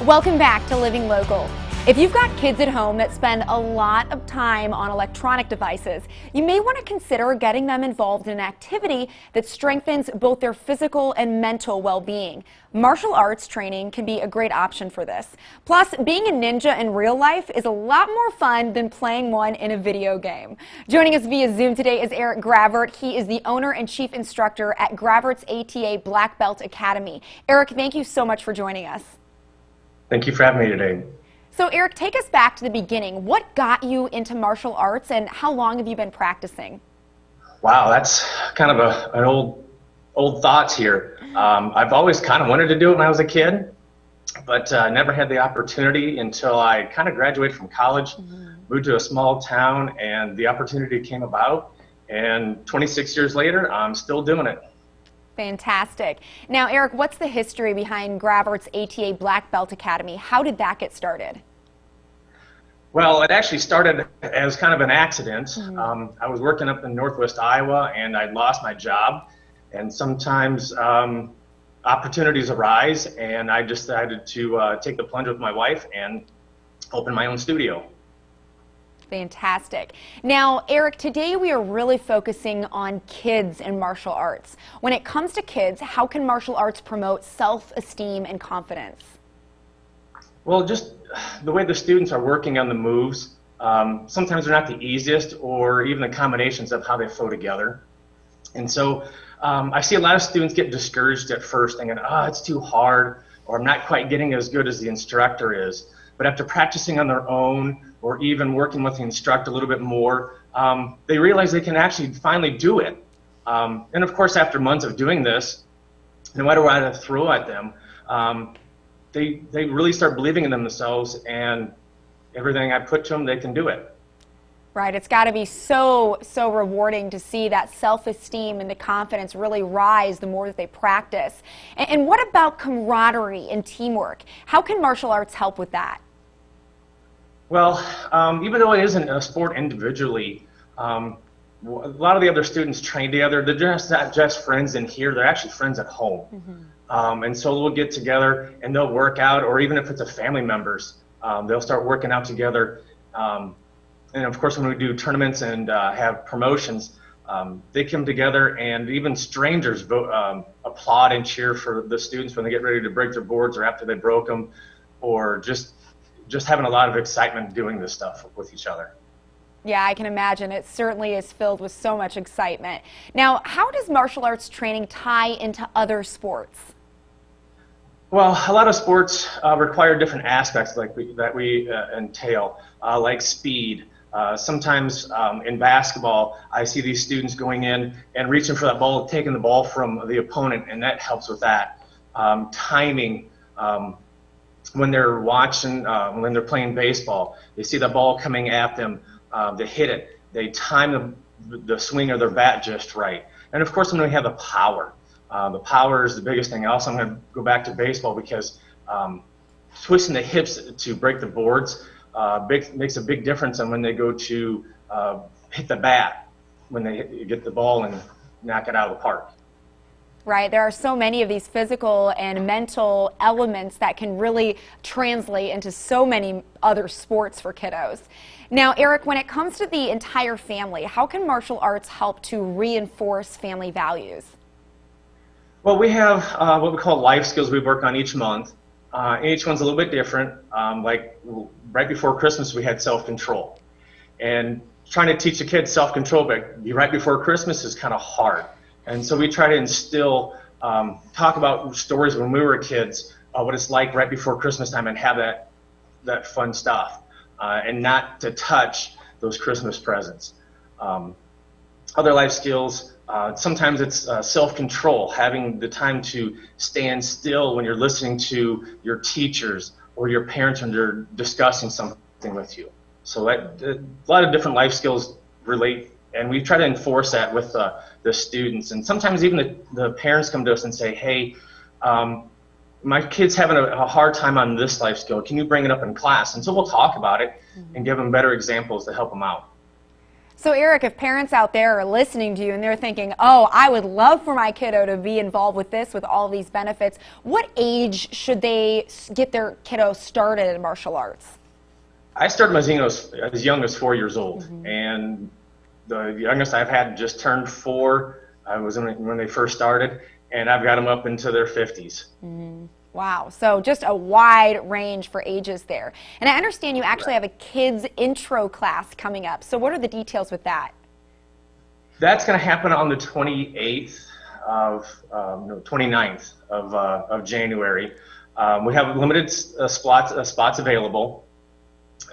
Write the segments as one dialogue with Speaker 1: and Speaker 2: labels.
Speaker 1: Welcome back to Living Local. If you've got kids at home that spend a lot of time on electronic devices, you may want to consider getting them involved in an activity that strengthens both their physical and mental well-being. Martial arts training can be a great option for this. Plus, being a ninja in real life is a lot more fun than playing one in a video game. Joining us via Zoom today is Eric Gravert. He is the owner and chief instructor at Graverts ATA Black Belt Academy. Eric, thank you so much for joining us.
Speaker 2: Thank you for having me today.
Speaker 1: So Eric, take us back to the beginning. What got you into martial arts and how long have you been practicing?
Speaker 2: Wow, that's kind of an old thoughts here. I've always kind of wanted to do it when I was a kid, but never had the opportunity until I kind of graduated from college, moved to a small town, and the opportunity came about. And 26 years later, I'm still doing it.
Speaker 1: Fantastic. Now, Eric, what's the history behind Graverts ATA Black Belt Academy? How did that get started?
Speaker 2: Well, it actually started as kind of an accident. I was working up in Northwest Iowa, and I lost my job. And sometimes opportunities arise, and I decided to take the plunge with my wife and open my own studio.
Speaker 1: Fantastic. Now, Eric, today we are really focusing on kids and martial arts. When it comes to kids, how can martial arts promote self-esteem and confidence?
Speaker 2: Well, just the way the students are working on the moves, sometimes they're not the easiest, or even the combinations of how they flow together. And so I see a lot of students get discouraged at first, thinking, oh, it's too hard, or I'm not quite getting as good as the instructor is. But after practicing on their own, or even working with the instructor a little bit more, they realize they can actually finally do it. And of course, after months of doing this, no matter what I throw at them, they really start believing in themselves, and everything I put to them, they can do it.
Speaker 1: Right, it's got to be so rewarding to see that self-esteem and the confidence really rise the more that they practice. And what about camaraderie and teamwork? How can martial arts help with that?
Speaker 2: Well, even though it isn't a sport individually, a lot of the other students train together. They're just not just friends in here, they're actually friends at home. And so we'll get together and they'll work out, or even if it's a family members, they'll start working out together. And of course, when we do tournaments and have promotions, they come together, and even strangers applaud and cheer for the students when they get ready to break their boards, or after they broke them, or just having a lot of excitement doing this stuff with each other.
Speaker 1: Yeah, I can imagine. It certainly is filled with so much excitement. Now, how does martial arts training tie into other sports?
Speaker 2: Well, a lot of sports require different aspects that we entail, like speed. Sometimes in basketball, I see these students going in and reaching for that ball, taking the ball from the opponent, and that helps with that. Timing. When they're watching, when they're playing baseball, they see the ball coming at them, they hit it, they time the swing of their bat just right. And of course, when we have the power is the biggest thing. Also, I'm going to go back to baseball, because twisting the hips to break the boards makes a big difference on when they go to hit the bat, when they get the ball and knock it out of the park.
Speaker 1: Right, there are so many of these physical and mental elements that can really translate into so many other sports for kiddos. Now, Eric, when it comes to the entire family, how can martial arts help to reinforce family values?
Speaker 2: Well, we have what we call life skills we work on each month. Each one's a little bit different. Like right before Christmas, we had self-control. And trying to teach the kids self-control but right before Christmas is kind of hard. And so we try to instill, talk about stories when we were kids, what it's like right before Christmas time, and have that fun stuff, and not to touch those Christmas presents. Other life skills, sometimes it's self-control, having the time to stand still when you're listening to your teachers or your parents when they're discussing something with you. So a lot of different life skills relate, and we try to enforce that with the students. And sometimes even the parents come to us and say, hey, my kid's having a hard time on this life skill. Can you bring it up in class? And so we'll talk about it and give them better examples to help them out.
Speaker 1: So Eric, if parents out there are listening to you and they're thinking, oh, I would love for my kiddo to be involved with this, with all these benefits, what age should they get their kiddo started in martial arts?
Speaker 2: I started as young as 4 years old, and the youngest I've had just turned 4. I was when they first started, and I've got them up into their 50s.
Speaker 1: Wow, so just a wide range for ages there. And I understand you actually have a kids intro class coming up. So what are the details with that?
Speaker 2: That's going to happen on the 28th of, 29th of January. We have limited spots available.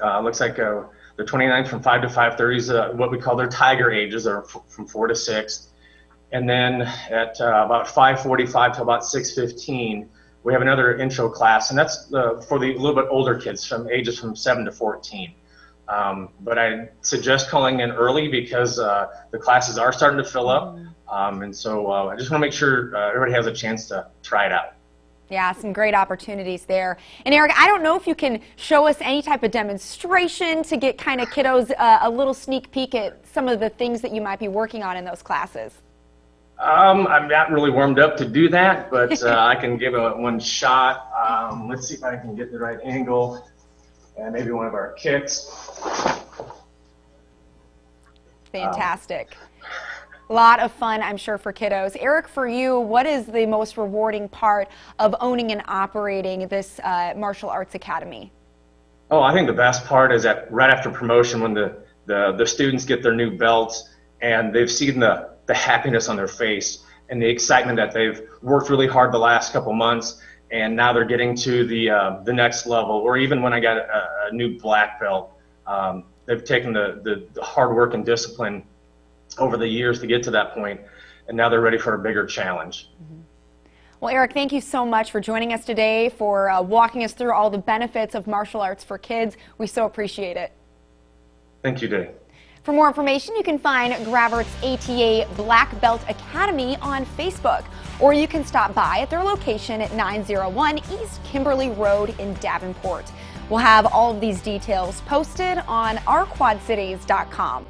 Speaker 2: Looks like the 29th from 5 to 5:30 is what we call their tiger ages, or from 4 to 6. And then at about 5:45 to about 6:15, we have another intro class, and that's for the little bit older kids, from ages from 7 to 14. But I suggest calling in early because the classes are starting to fill up, and so I just want to make sure everybody has a chance to try it out.
Speaker 1: Yeah, some great opportunities there. And Eric, I don't know if you can show us any type of demonstration to get kind of kiddos a little sneak peek at some of the things that you might be working on in those classes.
Speaker 2: I'm not really warmed up to do that, but I can give it one shot. Let's see if I can get the right angle, and maybe one of our kicks.
Speaker 1: Fantastic. A lot of fun, I'm sure, for kiddos. Eric, for you, what is the most rewarding part of owning and operating this martial arts academy?
Speaker 2: Oh, I think the best part is that right after promotion, when the students get their new belts and they've seen the happiness on their face and the excitement that they've worked really hard the last couple months, and now they're getting to the next level. Or even when I got a new black belt, they've taken the hard work and discipline over the years to get to that point, and now they're ready for a bigger challenge.
Speaker 1: Well, Eric, thank you so much for joining us today, for walking us through all the benefits of martial arts for kids. We so appreciate it.
Speaker 2: Thank you, Dave.
Speaker 1: For more information, you can find Graverts ATA Black Belt Academy on Facebook, or you can stop by at their location at 901 East Kimberly Road in Davenport. We'll have all of these details posted on ourquadcities.com.